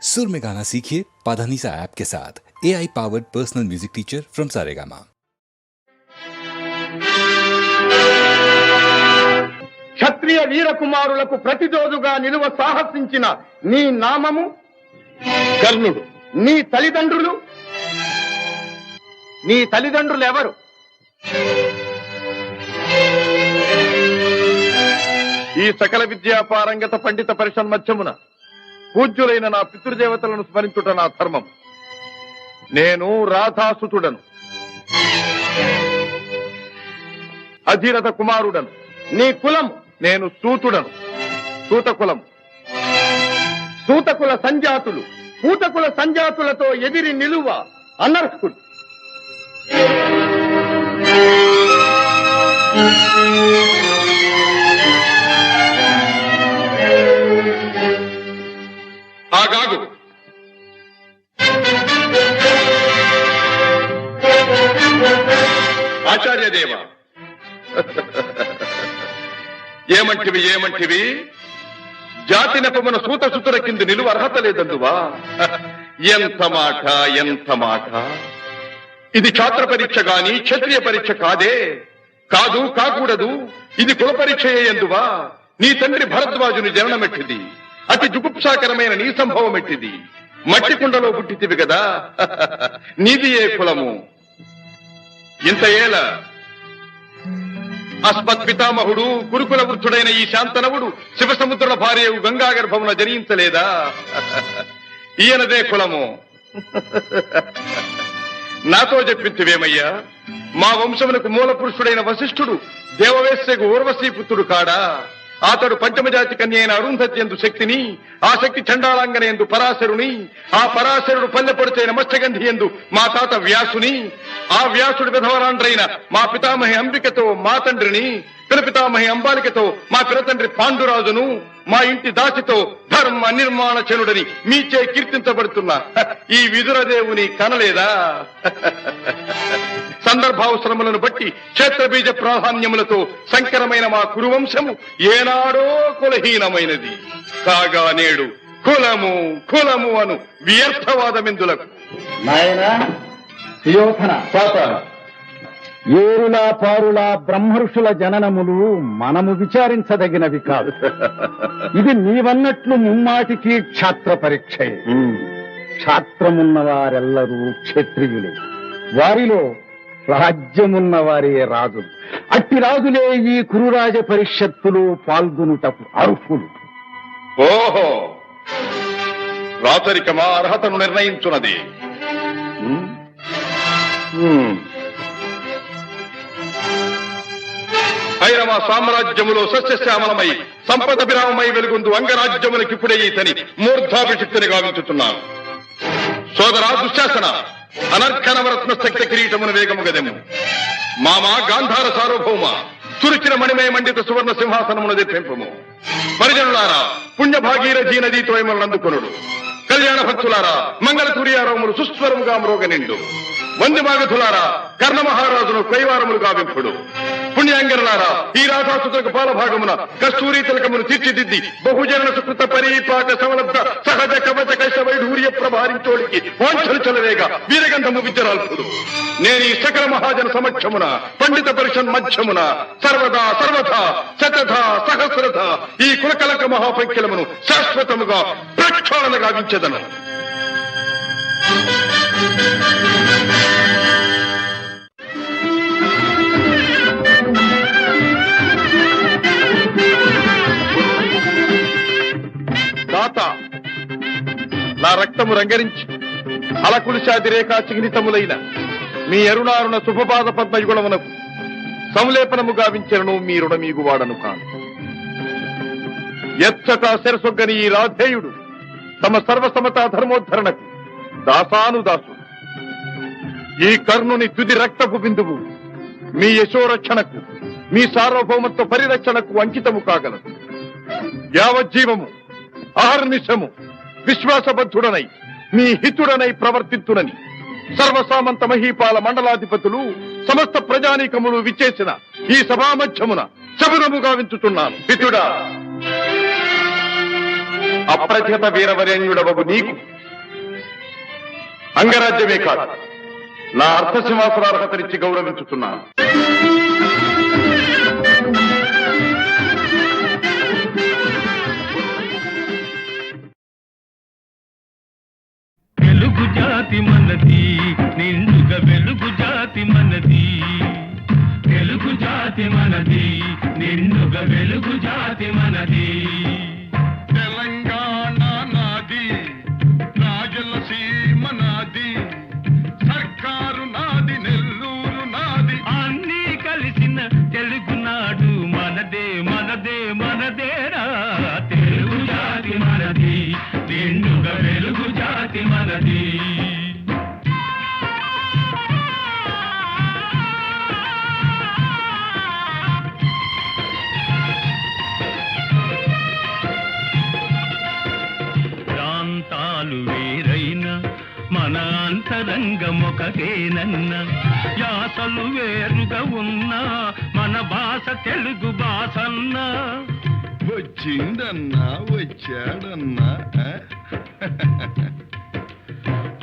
सुर में गाना सीखिए पाधानीसा ऐप के साथ। AI powered personal music teacher from Saregama. క్షత్రియ వీర కుమారులకు ప్రతిరోజుగా నిలువ సాహసించిన నీ నామము కర్ణుడు. నీ తల్లిదండ్రులు ఎవరు? ఈ సకల విద్యా పారంగత పండిత పరిషన్మధ్యమున పూజ్యులైన నా పితృదేవతలను స్మరించుట నా ధర్మం. నేను రాధాసుతుడను, అధిరథ కుమారుడను. నీ కులము? నేను సూతుడను, సూతకులం. సూతకుల సంజాతులు పూతకుల సంజాతులతో ఎదిరి నిలువ అనర్హుడు. ఆగాగు. ఆచార్యదేవ, ఏమంటివి? జాతి నెపమున సూతసుతుల కింద నిలువ అర్హత లేదందువా? ఎంత మాట! ఇది ఛాత్ర పరీక్ష గాని క్షత్రియ పరీక్ష కాదే. కాకూడదు. ఇది కుల పరీక్ష ఎందువా? నీ తండ్రి భరద్వాజుని జననమెట్టిది. అతి జుగుప్సాకరమైన నీ సంభవం ఎట్టిది. మట్టి కుండలో పుట్టితివి కదా. నీది ఏ కులము? ఇంత ఏల అస్మత్ పితామహుడు గురుకుల వృద్ధుడైన ఈ శాంతనవుడు శివసముద్రుల భార్యవు గంగా గర్భమున జనించలేదా? ఈయనదే కులము. నాతో చెప్పించువేమయ్యా? మా వంశమునకు మూల పురుషుడైన వశిష్ఠుడు దేవవేశ్యకు ఊర్వశీపుత్రుడు కాడా? అతడు పంచమజాతి కన్య అయిన అరుంధతి ఎందు శక్తిని, ఆ శక్తి చండాళంగన ఎందు పరాశరుని, ఆ పరాశరుడు పల్లెపొడిచైన మత్స్యగంధి ఎందు మా తాత వ్యాసుని, ఆ వ్యాసుడు విధవరాండ్రైన మా పితామహి అంబికతో మా తండ్రిని, పితామహి అంబాలికతో మా పిరతండ్రి పాండురాజును, మా ఇంటి దాసితో ధర్మ నిర్మాణ చనుడని మీచే కీర్తించబడుతున్న ఈ విదురదేవుని కనలేదా? సందర్భావసరములను బట్టి క్షేత్రబీజ ప్రాధాన్యములతో సంకరమైన మా కురువంశము ఏనాడో కులహీనమైనది కాగా నేడు కులము అను వ్యర్థవాదమెందులకు. నాయనా సుయోధన, ఏరులా పారులా బ్రహ్మర్షుల జననములు మనము విచారించదగినవి కాదు. ఇది నీవన్నట్లు ముమ్మాటికి క్షాత్ర పరీక్షే. క్షాత్రమున్న వారెల్లరూ క్షత్రియులే. వారిలో రాజ్యమున్న వారే రాజులు. అట్టి రాజులే ఈ కురురాజ పరిషత్తులు పాల్గొనుటకు అర్హులు. ఓహో, రాచరికమా అర్హతను నిర్ణయించున్నది. ఐరవ సామ్రాజ్యములో సస్యశ్యామలమై సంపద విరామమై వెలుగుందు అంగరాజ్యములకిప్పుడే ఈతని మూర్ధాభిషిక్తుని గావించుతున్నాను. సోదరా దుశ్శాసన, అనర్ఘనవరత్న శక్తి కిరీటమును వేగము గదెము. మామా గాంధార సార్వభౌమ, చురిచిన మణిమయ మండిత సువర్ణ సింహాసనమును తెప్పింపము. పరిజనులారా, పుణ్యభాగీరథీ నదీతో అందుకొనుడు. కళ్యాణ భక్తులారా, మంగళ సూర్యారవములు సుస్వరముగా మ్రోగనిండు. వందిమాగధులారా, కర్ణ మహారాజును కైవారములు గావింపుడు. పుణ్యాంగరులారా, ఈ రాధాసుతులకు పాలభాగమున కస్తూరి తిలకమును తీర్చిదిద్ది బహుజన సుకృత పరీపాక సమలబ్ధ సహజ కవచ కైశ వైఢూర్య ప్రభారించోడికి వాంఛలు చలవేగా వీరగంధము విద్యరాల్పుడు. నేను ఈ సకల మహాజన సమక్షమున పండిత పరిషన్ మధ్యమున సర్వదా శతథ సహస్రథ ఈ కులకలక మహాపంఖ్యలమును శాశ్వతముగా ప్రక్షాళన గావించెదను. నా రక్తము రంగరించి అలకులిశాది రేఖా చిహ్నితములైన మీ అరుణారుణ శుభపాద పద్మయుగుణమునకు సంలేపనము గావించను మీ రుణమీగు వాడను కాను. ఎచ్చట శిరసొగ్గని ఈ రాధేయుడు తమ సర్వసమతా ధర్మోద్ధరణకు దాసానుదాసు. ఈ కర్ణుని తుది రక్తపు బిందువు మీ యశోరక్షణకు, మీ సార్వభౌమత్వ పరిరక్షణకు అంకితము కాగలదు. యావజ్జీవము అహర్నిశము విశ్వాసబద్ధుడనై మీ హితుడనై ప్రవర్తింతునని సర్వసామంత మహీపాల మండలాధిపతులు సమస్త ప్రజానీకములు విచ్చేసిన ఈ సభామధ్యమున శబరము గావించుతున్నాను. హితుడా, అప్రతిహత వీరవరేణ్యుడవగు నీకు అంగరాజ్యమే కాదు, నా అర్థసింహాసనార్హతనిచ్చి గౌరవించుతున్నాను. వెలుగు జాతి మనది, నిండుగా వెలుగు జాతి మనది. వెలుగు జాతి మనది, నిండుగా వెలుగు జాతి మనది. తెలంగాణ నాది, రాయలసీమ నాది, సర్కారు నాది, నెల్లూరు నాది. అన్నీ కలిసిన తెలుగునాడు మనదే మనదే మనదేరా. తెలుగు జాతి మనది, నిండుగా వెలుగు జాతి మనది. ప్రాంతాలు వేరైనా మన అంతరంగమొకటేనన్న, యాసలు వేరుగా ఉన్నా మన భాష తెలుగు భాషన్నా. వచ్చిందన్నా వచ్చాడన్నా,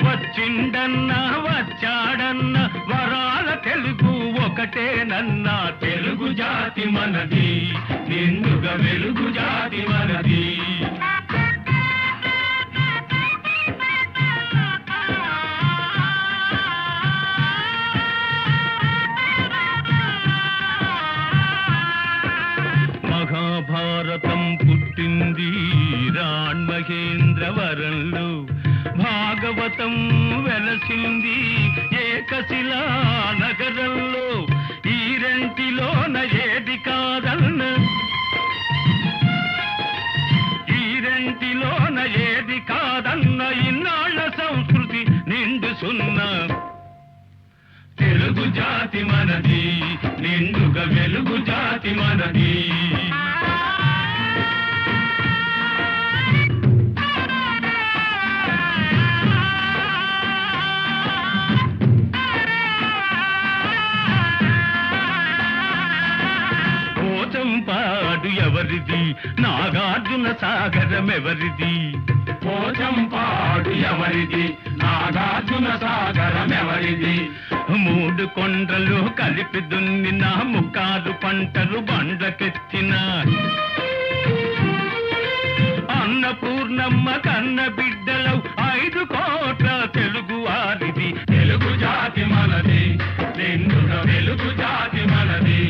వచ్చిండన్నా వచ్చాడన్నా వరాల తెలుగు ఒకటేనన్నా. తెలుగు జాతి మనది, నిండుగా వెలుగు జాతి మనది. మహాభారతం పుట్టింది రాణ్మహేంద్రవరంలో, భాగవతం వెలసింది ఏకశిలా నగరంలో. ఈ రెంటిలోన ఏది కాదన్న, ఈ రెంటిలోన ఏది కాదన్న ఇన్నాళ్ల సంస్కృతి నిండు సున్నా. తెలుగు జాతి మనది, నిండుగా వెలుగు జాతి మనది. పోచంపాడు ఎవరిది, నాగార్జున సాగరం ఎవరిది. పోచంపాడు ఎవరిది, నాగార్జున సాగరం ఎవరిది. మూడు కొండలు కలిపి దున్నిన ముక్కారు పంటలు బండ్లకెత్తిన అన్నపూర్ణమ్మ కన్న బిడ్డలు 5 కోట్ల తెలుగు వారిది. తెలుగు జాతి మనది, నిండుగా వెలుగు జాతి మనది.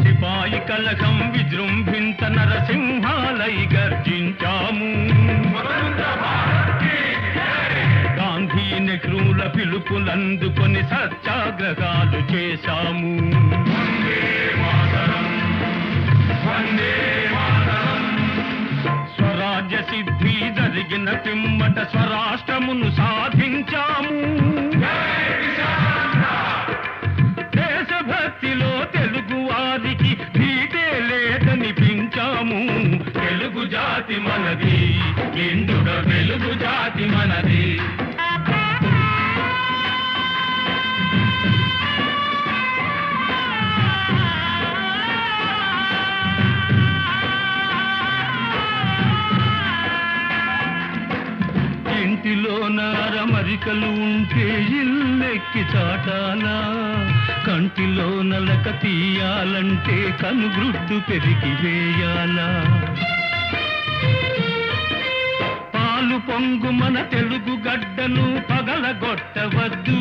సిపాయి కలకం విజృంభించ నరసింహాలై గర్జించాము. గాంధీ నెహ్రూల పిలుపులందుకొని సత్యాగ్రహాలు చేశాము. స్వరాజ్య సిద్ధి జరిగిన పిమ్మట స్వరాష్ట్రమును సాధించాము. దేశభక్తిలో తెలుగు వారికి భీతే లేదనిపించాము. తెలుగు జాతి మనది, నిండుగా వెలుగు జాతి మనది. ఇంటిలో నారమరికలు ఉంటే ఇల్లెక్కి చాటాలా, కంటిలో నలక తీయాలంటే కనుగ్రుడ్డు పెరిగి వేయాలా. పాలు పొంగు మన తెలుగు గడ్డను పగలగొట్టవద్దు,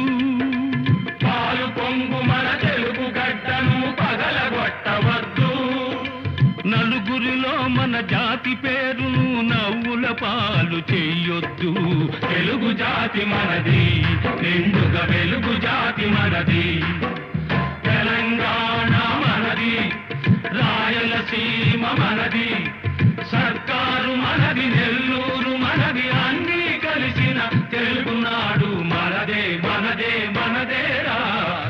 పాలు పొంగు మన తెలుగు గడ్డను పగలగొట్టవద్దు. నలుగురిలో మన జాతి పేరును నవ్వుల పాలు చెయ్యొద్దు. తెలుగు జాతి మనది, నిండుగా వెలుగు జాతి మనది. తెలంగాణ మనది, రాయలసీమ మనది, సర్కారు మనది, నెల్లూరు మనది. అన్నీ కలిసిన తెలుగునాడు మనదే మనదే మనదేరా.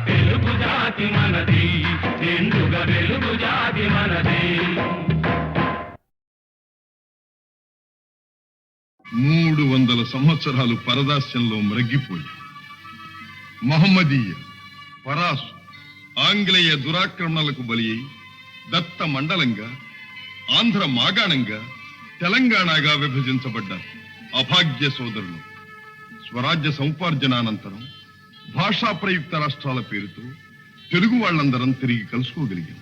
తెలుగు జాతి మనది, నిండుగా వెలుగు జాతి మనది. 300 సంవత్సరాలు పరదాస్యంలో మ్రగ్గిపోయి మహమ్మదీయ పరాసు ఆంగ్లేయ దురాక్రమణలకు బలి అయి దత్త మండలంగా, ఆంధ్ర మాగాణంగా, తెలంగాణగా విభజించబడ్డ అభాగ్య సోదరులు స్వరాజ్య సముపార్జనానంతరం భాషా ప్రయుక్త రాష్ట్రాల పేరుతో తెలుగు వాళ్ళందరం తిరిగి కలుసుకోగలిగాం.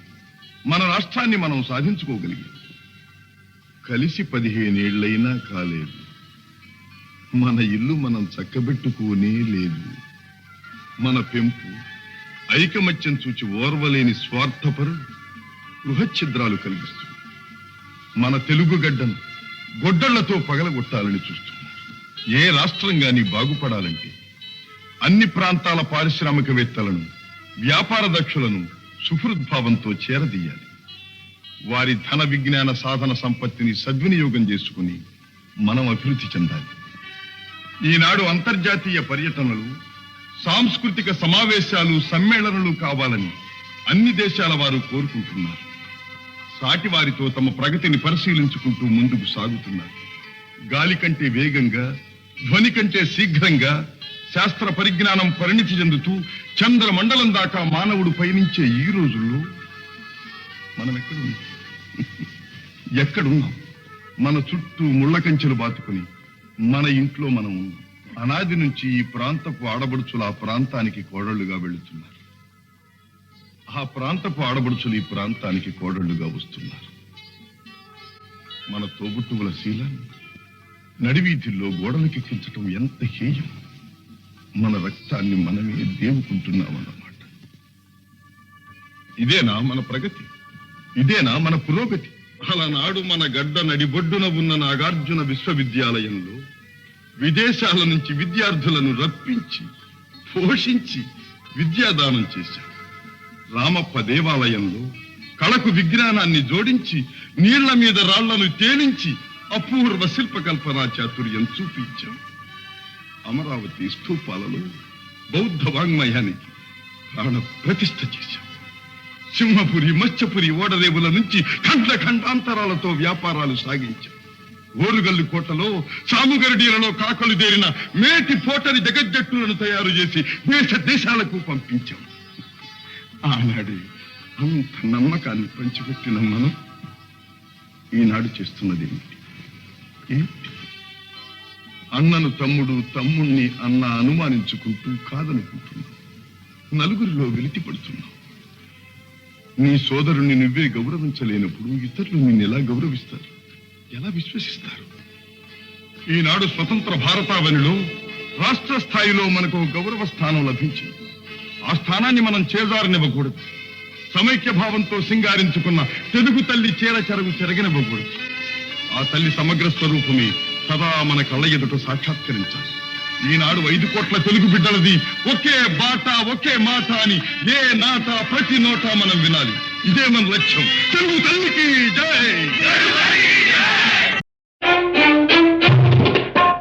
మన రాష్ట్రాన్ని మనం సాధించుకోగలిగాం. కలిసి 15 ఏళ్లైనా కాలేదు. మన ఇల్లు మనం చక్కబెట్టుకోనే లేదు. మన పెంపు ఐకమత్యం చూచి ఓర్వలేని స్వార్థపరులు గృహఛిద్రాలు కలిగిస్తుంది. మన తెలుగు గడ్డను గొడ్డళ్లతో పగలగొట్టాలని చూస్తున్నారు. ఏ రాష్ట్రం గాని బాగుపడాలంటే అన్ని ప్రాంతాల పారిశ్రామికవేత్తలను, వ్యాపార దక్షులను సుహృద్భావంతో చేరదీయాలి. వారి ధన విజ్ఞాన సాధన సంపత్తిని సద్వినియోగం చేసుకుని మనం అభివృద్ధి చెందాలి. ఈనాడు అంతర్జాతీయ పర్యటనలు, సాంస్కృతిక సమావేశాలు, సమ్మేళనాలు కావాలని అన్ని దేశాల వారు కోరుకుంటున్నారు. సాటి వారితో తమ ప్రగతిని పరిశీలించుకుంటూ ముందుకు సాగుతున్నారు. గాలి కంటే వేగంగా, ధ్వని కంటే శీఘ్రంగా శాస్త్ర పరిజ్ఞానం పరిణితి చెందుతూ చంద్రమండలం దాకా మానవుడు పయనించే ఈ రోజుల్లో మనం ఎక్కడున్నాం? మన చుట్టూ ముళ్ళ కంచెలు బాతుకుని మన ఇంట్లో మనం ఉన్నాం. అనాది నుంచి ఈ ప్రాంతపు ఆడబడుచులు ఆ ప్రాంతానికి కోడళ్లుగా వెళుతున్నారు. ఆ ప్రాంతపు ఆడబడుచులు ఈ ప్రాంతానికి కోడళ్లుగా వస్తున్నారు. మన తోబుట్టువుల శీలాన్ని నడివీధుల్లో గోడలకెక్కించటం ఎంత హేయం! మన రక్తాన్ని మనమే దేవుకుంటున్నామన్నమాట. ఇదేనా మన ప్రగతి? ఇదేనా మన పురోగతి? అలనాడు మన గడ్డ నడిబొడ్డున ఉన్న నాగార్జున విశ్వవిద్యాలయంలో విదేశాల నుంచి విద్యార్థులను రప్పించి, పోషించి విద్యాదానం చేశాం. రామప్ప దేవాలయంలో కళకు విజ్ఞానాన్ని జోడించి నీళ్ల మీద రాళ్లను తేలించి అపూర్వ శిల్పకల్పనా చాతుర్యం చూపించాం. అమరావతి స్థూపాలలో బౌద్ధ వాంగ్మయానికి ప్రాణ ప్రతిష్ఠ చేశాం. సింహపురి, మత్స్యపురి ఓడరేవుల నుంచి ఖండ ఖండాంతరాలతో వ్యాపారాలు సాగించాం. ఓరుగల్లు కోటలో, సాముగరడీలలో కాకలు దేరిన మేటి పోటరి జగజ్జట్టులను తయారు చేసి దేశ దేశాలకు పంపించాం. ఆనాడు అంత నమ్మకాన్ని పంచిపెట్టిన మనం ఈనాడు చేస్తున్నది ఏమిటి? అన్నను తమ్ముడు, తమ్ముణ్ణి అన్న అనుమానించుకుంటూ కాదనుకుంటున్నాం. నలుగురిలో వెలితి పడుతున్నాం. నీ సోదరుణ్ణి నువ్వే గౌరవించలేనప్పుడు ఇతరులు నిన్ను ఎలా గౌరవిస్తారు? ఎలా విశ్వసిస్తారు? ఈనాడు స్వతంత్ర భారతావనిలో రాష్ట్ర స్థాయిలో మనకు గౌరవ స్థానం లభించింది. ఆ స్థానాన్ని మనం చేజారనివ్వకూడదు. సమైక్య భావంతో సింగారించుకున్న తెలుగు తల్లి చీర చెరగు చెరగనివ్వకూడదు. ఆ తల్లి సమగ్ర స్వరూపమే సదా మన కళ్ళ ఎదుట సాక్షాత్కరించాలి. ఈనాడు 5 కోట్ల తెలుగు బిడ్డలది ఒకే బాట, ఒకే మాట అని ఏ నాట, ప్రతి నోట మనం వినాలి. ఇదే మన లక్ష్యం. తెలుగు తల్లికి జై!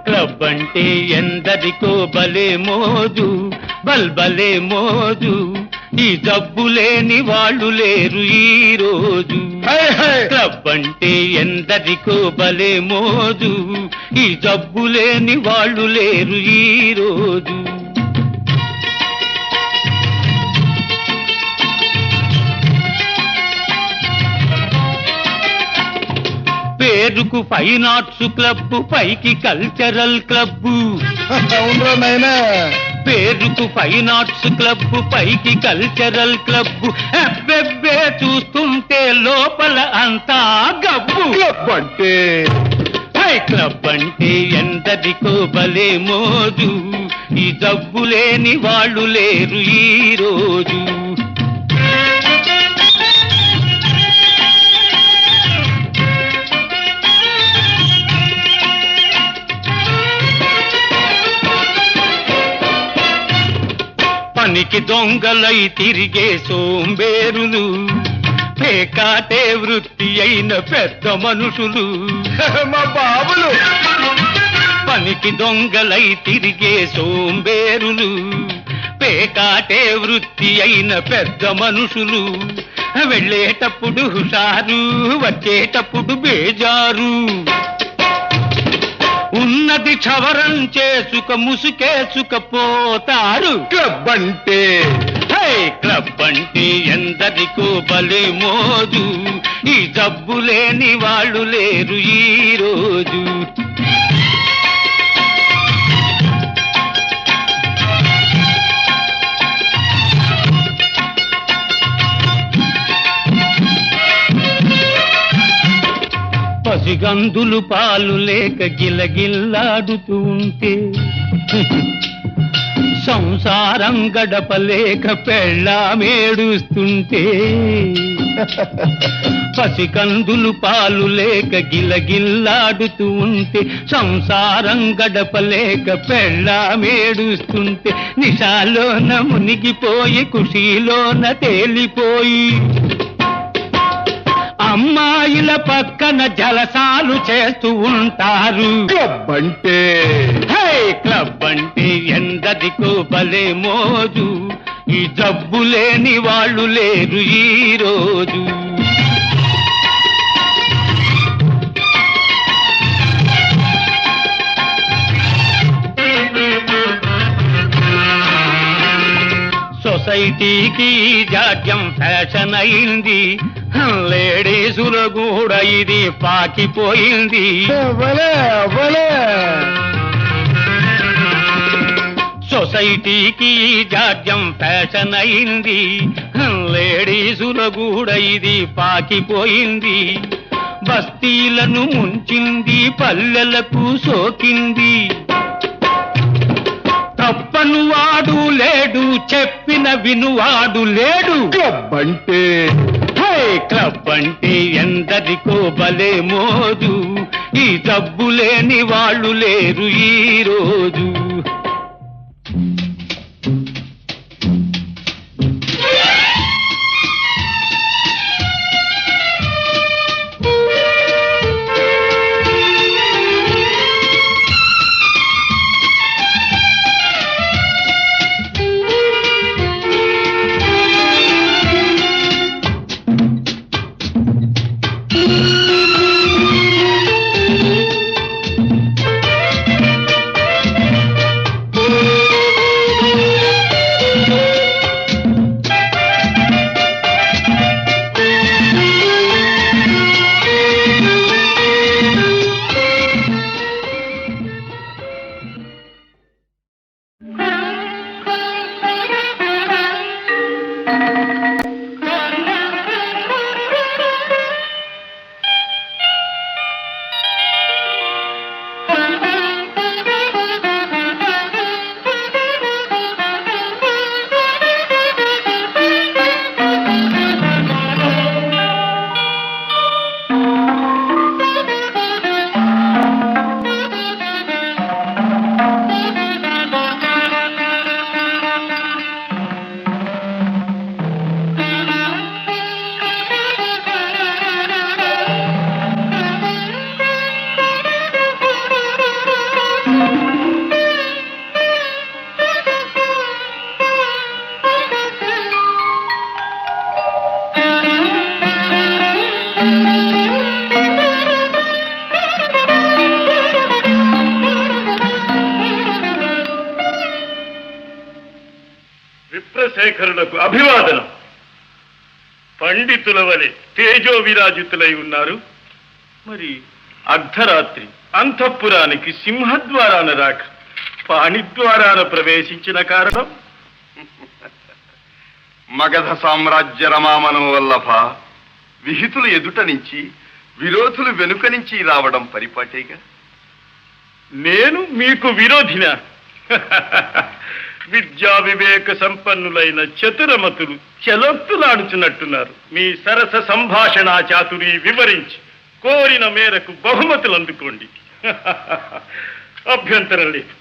క్లబ్ అంటే ఎందరికో భలే మోజు, బల్బలే మోజు. ఈ జబ్బు లేని వాళ్ళు లేరు ఈ రోజు. క్లబ్ అంటే ఎందరికో భలే మోజు, ఈ జబ్బు లేని వాళ్ళు లేరు ఈ రోజు. పేరుకు ఫైన్ ఆర్ట్స్ క్లబ్, పైకి కల్చరల్ క్లబ్. పేరుకు ఫైన్ ఆర్ట్స్ క్లబ్, పైకి కల్చరల్ క్లబ్. అబ్బెబ్బే చూస్తుంటే లోపల అంతా గబ్బు. క్లబ్ అంటే క్లబ్ అంటే ఎందరికో భలే మోజు, ఈ జబ్బు లేని వాళ్ళు లేరు ఈ రోజు. పనికి దొంగలై తిరిగే సోంబేరులు, పేకాటే వృత్తి అయిన పెద్ద మనుషులు. మా బాబులు పనికి దొంగలై తిరిగే సోంబేరులు, పేకాటే వృత్తి అయిన పెద్ద మనుషులు. వెళ్ళేటప్పుడు హుషారు, వచ్చేటప్పుడు బేజారు. ఉన్నది క్షవరం చేసుక ముసుకేసుకపోతారు. క్లబ్ అంటే హై క్లబ్ అంటే ఎందరికో భలే మోజు, ఈ జబ్బు లేని వాళ్ళు లేరు ఈ రోజు. పసిగందులు పాలు లేక గిలగిల్లాడుతూ ఉంటే, సంసారం గడపలేక పెళ్ళామేడుస్తుంటే, పసికందులు పాలు లేక గిలగిల్లాడుతూ ఉంటే, సంసారం గడపలేక పెళ్ళామేడుస్తుంటే, నిశాలోన మునిగిపోయి ఖుషీలోన తేలిపోయి, అమ్మాయిల పక్కన జలసాలు చేస్తూ ఉంటారు. క్లబ్ అంటే క్లబ్ అంటే ఎందరికో భలే మోజు, ఈ జబ్బు లేని వాళ్ళు లేరు ఈ రోజు. సొసైటీకి జాడ్యం ఫ్యాషన్ అయింది, లేడీసులో కూడా ఇది పాకిపోయింది. సొసైటీకి జాడ్యం ఫ్యాషన్ అయింది, లేడీసులో కూడా ఇది పాకిపోయింది. బస్తీలను ముంచింది, పల్లెలకు సోకింది. తప్పను వాడు లేడు, చెప్పిన వినువాడు లేడు. క్లబ్ అంటే క్లబ్ అంటే ఎందరికో భలే మోజు, ఈ జబ్బు లేని వాళ్ళు లేరు ఈ రోజు. విప్రశేఖరులకు అభివాదనం. పండితుల వలె తేజో విరాజితులై ఉన్నారు. మరి అర్ధరాత్రి అంతఃపురానికి సింహద్వారాన రాక పాణిద్వారాన ప్రవేశించిన కారణం? మగధ సామ్రాజ్య రమామనం వల్లభ, విహితులు ఎదుట నుంచి విరోధులు వెనుక నుంచి రావడం పరిపాటేగా. నేను మీకు విరోధినా? విద్యా వివేక సంపన్నులైన చతురమతులు చెలొత్తులాడుచున్నట్టున్నారు. మీ సరస సంభాషణా చాతురి వివరించి కోరిన మేరకు బహుమతులు అందుకోండి. అభ్యంతరం లేదు.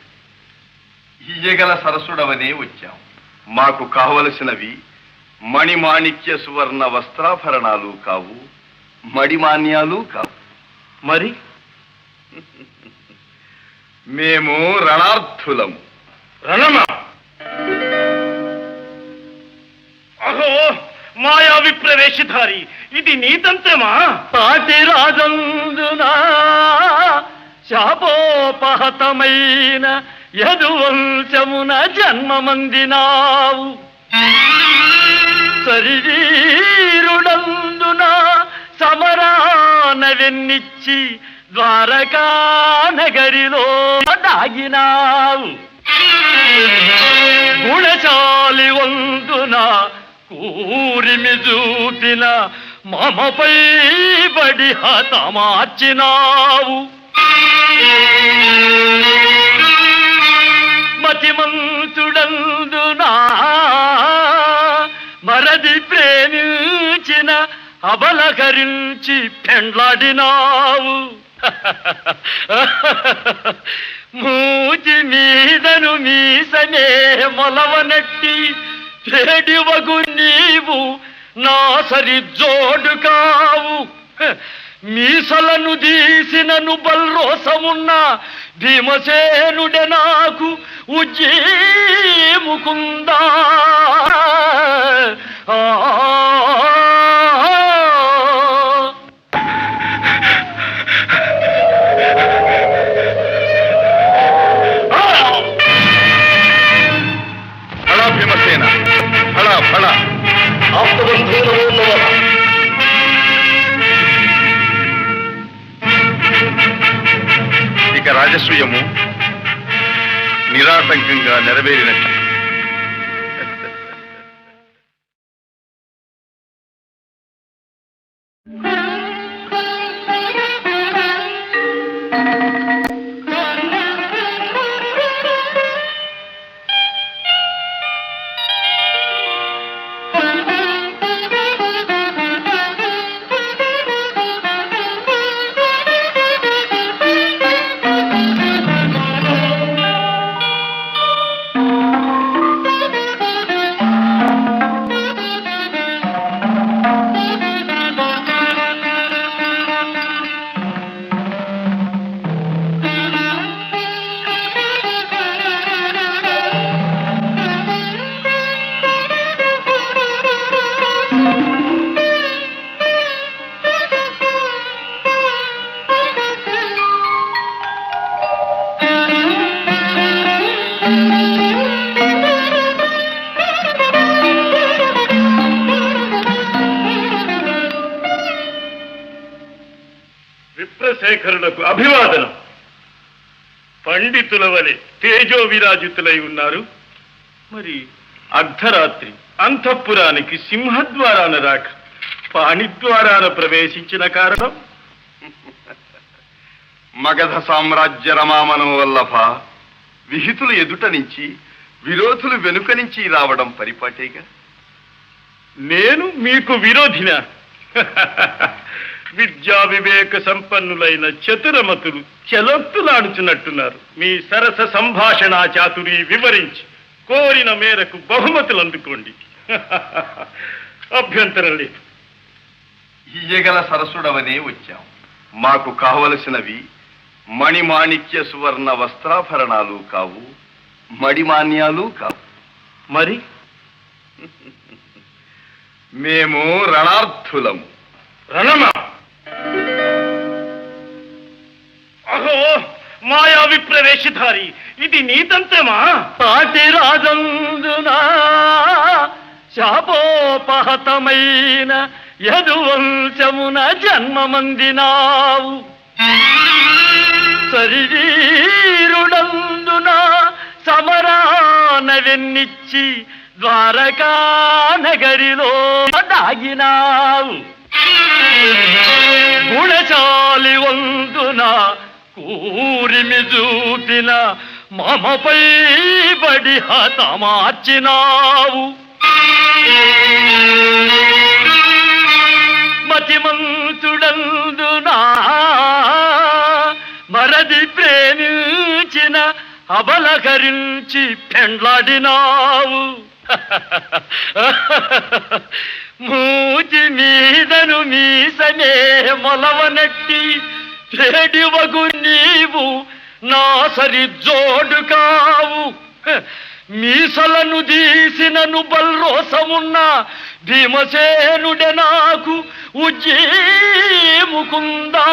ఇయ్యగల సరసుడవనే వచ్చాం. మాకు కావలసినవి మణిమాణిక్య సువర్ణ వస్త్రాభరణాలు కావు, మడిమాన్యాలు కావు. మరి మేము రణార్థులము. రణమా? అహో మాయా విప్రవేశధారి, ఇది నీ తంత్రమా? పాటి రాజందునా శాపోపహతమైన యదువంశమున జన్మమందినావు. శరీరుడందున సమరాన వెన్నిచ్చి ద్వారకా నగరిలో దాగినావు. గుణచాలి వందున కూరిమి చూపిన మమపై బడి హతమార్చినావు. మతిమంతుడందునా మరది ప్రేమించిన అబలకరించి పెండ్లాడినావు. మూతి మీదను మీసనే మొలవనట్టి చెడివగు నీవు నా సరి జోడు కావు. మీసలను దీసినను బల్రోసమున్న భీమసేనుడే నాకు ఉజ్జీముకుందా. ఫళ భీమసేన, ఫళ ఫళ. ఇక రాజసూయము నిరాటంకంగా నెరవేరినట్టు. విప్రశేఖరులకు అభివాదనం. పండితుల వలె తేజో విరాజితులై ఉన్నారు. మరి అర్ధరాత్రి అంతఃపురానికి సింహద్వారాన రాక పాణిద్వారాన ప్రవేశించిన కారణం? మగధ సామ్రాజ్య రమామనం వల్లభ విహితులు ఎదుట నుంచి విరోధులు వెనుక నుంచి రావడం పరిపాటేగా. నేను మీకు విరోధిన? విద్యా వివేక సంపన్నులైన చతురమతులు చెలొత్తులాడుచున్నట్టున్నారు. మీ సరస సంభాషణ చాతురి వివరించి కోరిన మేరకు బహుమతులు అందుకోండి. అభ్యంతరం లేదు. ఇయ్యగల సరసుడవనే వచ్చాం. మాకు కావలసినవి మణిమాణిక్య సువర్ణ వస్త్రాభరణాలు కావు, మడిమాన్యాలు కావు. మరి మేము రణార్థులము. రణమా? అహో మాయా విప్రవేశధారి, ఇది నీతంతమా? పాటి రాజందునా శాపోపహతమైన యదువంశమున జన్మమందినావు. శరీరుడందున సమరాన వెన్నిచ్చి ద్వారకా నగరిలో దాగినావు. గుణచాలి వందున కూరిమి చూపిన మమపై బడి హతమార్చినావు. మతిమంతుడందునా మరది ప్రేమించిన అబలకరించి పెండ్లాడినావు. మూతి మీదను మీసనే మొలవనట్టి చెడివగు నీవు నా సరి జోడు కావు. మీసలను దీసినను బల్రోసమున్న భీమసేనుడే నాకు ఉజ్జీముకుందా.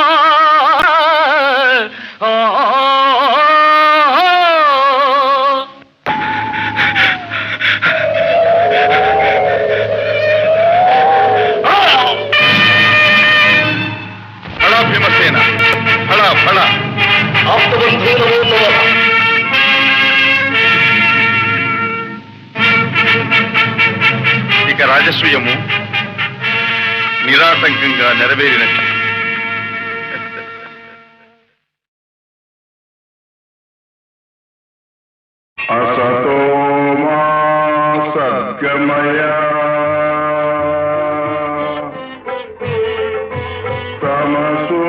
ఆశయము నిరాటంకంగా నెరవేరినట్టు. असतो मा सद्गमय तमसो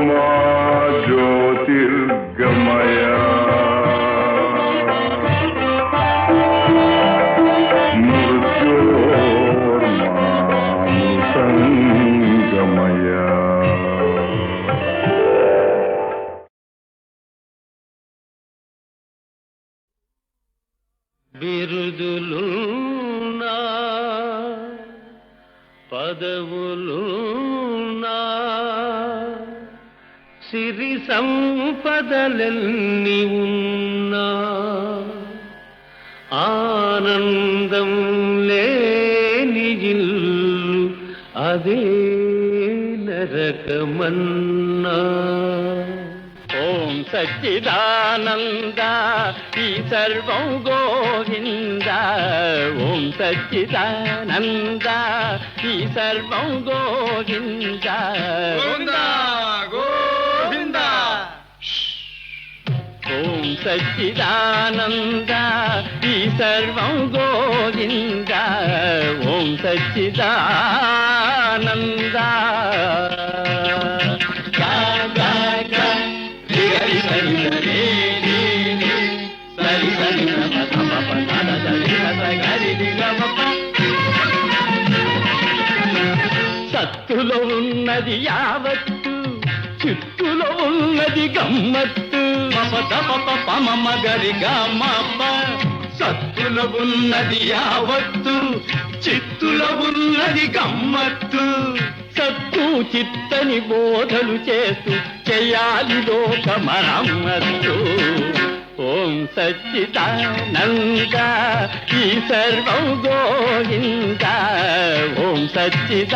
मा ज्योतिर्गमय मृत्योर्मा मृतङ्गमय. బిరుదులున్నా పదవులున్నా సిరి సంపదలెన్ని ఉన్నా ఆనందం లేని ఇల్లు అదే నరకమన్నా. ఓం సచ్చిదానంద ఈ సర్వం గోవింద. ఓం సచ్చిదానంద ఈ సర్వం గోవింద. గోవింద. ఓం సచ్చిదానంద ఈ సర్వం గోవింద. ఓం సచ్చిదానంద. సత్తులో ఉన్నది యావత్తు, చిత్తులో ఉన్నది గమ్మత్తు. పమ గరి గమ్మ. సత్తులో ఉన్నది యావత్తు, చిత్తులో ఉన్నది గమ్మత్తు. సత్తు చిత్తని బోధలు చేస్తూ చెయ్యాలి లోక మరమ్మత్తు. ఓం సచ్చిదానంద ఈ సర్వం గోవింద. ఓం సచ్చిదానంద.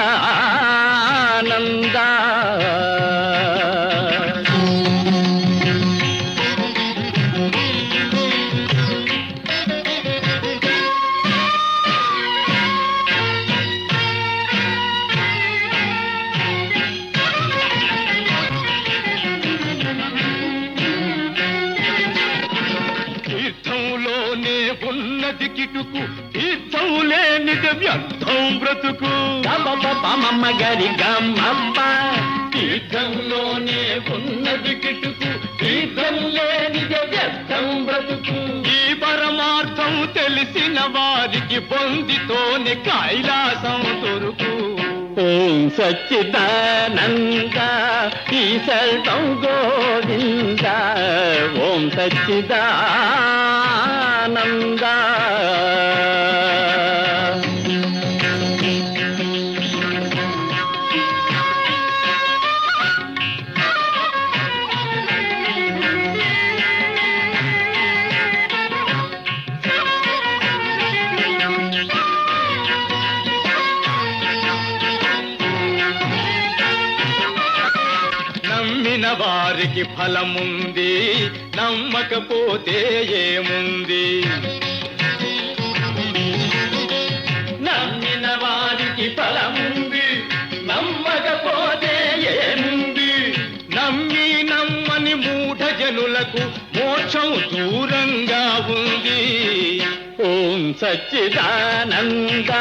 ఉన్నది కిటుకు తీర్థం లేనిది వ్యర్థం బ్రతుకు. పమమ్మ గరి గమ్మమ్మ. తీర్థంలోనే ఉన్నది కిటుకు తీర్థం లేనిది వ్యర్థం బ్రతుకు. ఈ పరమార్థం తెలిసిన వారికి పొందితోనే కైలాసం దొరుకు. ఓం సచ్చిదానంద ఈ సర్వం గోవింద. ఓం సచ్చిదానంద. నమ్మిన వారికి ఫలముంది, నమ్మకపోతే ఏముంది. నమ్మిన వారికి ఫలముంది, నమ్మకపోతే ఏముంది. నమ్మి నమ్మని మూఢ జనులకు మోక్షం దూరంగా ఉంది. ఓం సచ్చిదానంద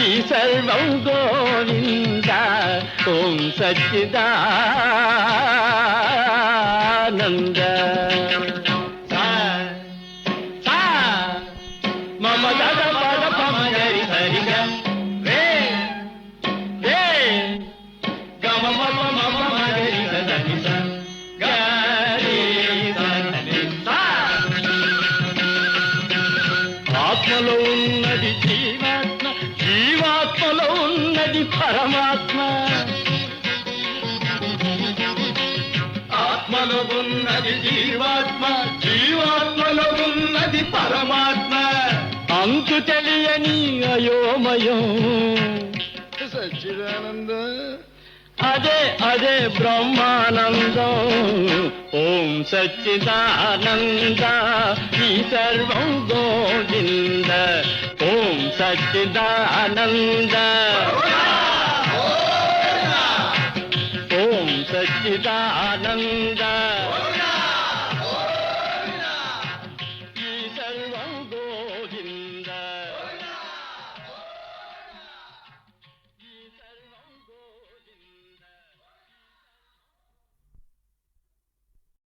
ఈ సర్వం గోవింద. ఓం సచ్చిదానంద. మమ గద పద పమ గరి హరి రే రే గమ మమ మమ గరి సదని గరి సదని. ఆత్మలో ఉన్నది జీవాత్మ, జీవాత్మలో ఉన్నది పరమాత్మ. ఆత్మలో ఉన్నది జీవాత్మ, జీవాత్మలో ఉన్నది పరమాత్మ. అంతు తెలియని అయోమయం సచ్చిదానంద. అదే అదే బ్రహ్మానందం. ఓం సచ్చిదానంద ఈ సర్వం గోవింద. ఓం సచ్చిదానంద ఓం సచ్చిదానంద